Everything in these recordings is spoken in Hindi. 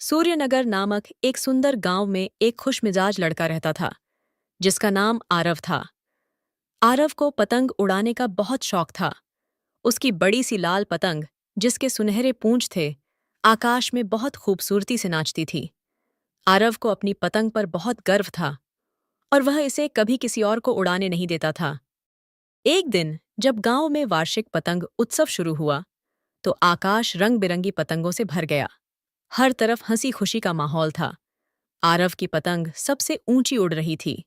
सूर्यनगर नामक एक सुंदर गांव में एक खुशमिजाज लड़का रहता था जिसका नाम आरव था। आरव को पतंग उड़ाने का बहुत शौक था। उसकी बड़ी सी लाल पतंग, जिसके सुनहरे पूंछ थे, आकाश में बहुत खूबसूरती से नाचती थी। आरव को अपनी पतंग पर बहुत गर्व था और वह इसे कभी किसी और को उड़ाने नहीं देता था। एक दिन जब गांव में वार्षिक पतंग उत्सव शुरू हुआ तो आकाश रंग बिरंगी पतंगों से भर गया। हर तरफ हंसी खुशी का माहौल था। आरव की पतंग सबसे ऊंची उड़ रही थी।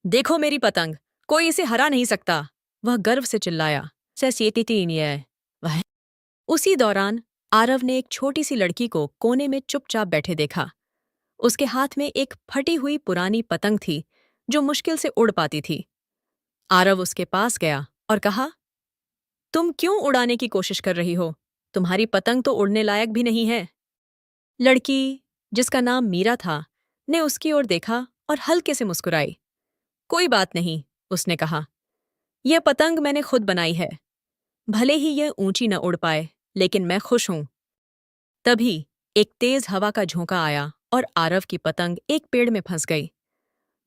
देखो मेरी पतंग, कोई इसे हरा नहीं सकता, वह गर्व से चिल्लाया। वह उसी दौरान आरव ने एक छोटी सी लड़की को कोने में चुपचाप बैठे देखा। उसके हाथ में एक फटी हुई पुरानी पतंग थी जो मुश्किल से उड़ पाती थी। आरव उसके पास गया और कहा, तुम क्यों उड़ाने की कोशिश कर रही हो? तुम्हारी पतंग तो उड़ने लायक भी नहीं है। लड़की, जिसका नाम मीरा था, ने उसकी ओर देखा और हल्के से मुस्कुराई। कोई बात नहीं, उसने कहा। यह पतंग मैंने खुद बनाई है। भले ही यह ऊंची न उड़ पाए, लेकिन मैं खुश हूं। तभी एक तेज हवा का झोंका आया और आरव की पतंग एक पेड़ में फंस गई।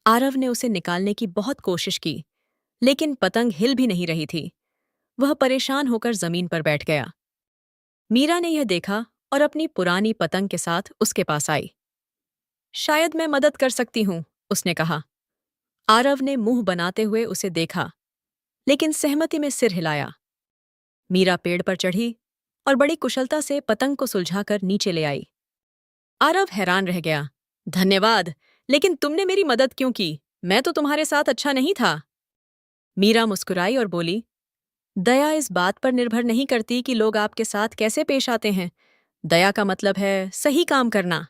आरव ने उसे निकालने की बहुत कोशिश की, लेकिन पतंग हिल भी नहीं रही थी। वह परेशान होकर जमीन पर बैठ गया। मीरा ने यह देखा और अपनी पुरानी पतंग के साथ उसके पास आई। शायद मैं मदद कर सकती हूं, उसने कहा। आरव ने मुंह बनाते हुए उसे देखा, लेकिन सहमति में सिर हिलाया। मीरा पेड़ पर चढ़ी और बड़ी कुशलता से पतंग को सुलझाकर नीचे ले आई। आरव हैरान रह गया। धन्यवाद, लेकिन तुमने मेरी मदद क्यों की? मैं तो तुम्हारे साथ अच्छा नहीं था। मीरा मुस्कुराई और बोली, दया इस बात पर निर्भर नहीं करती कि लोग आपके साथ कैसे पेश आते हैं। दया का मतलब है सही काम करना।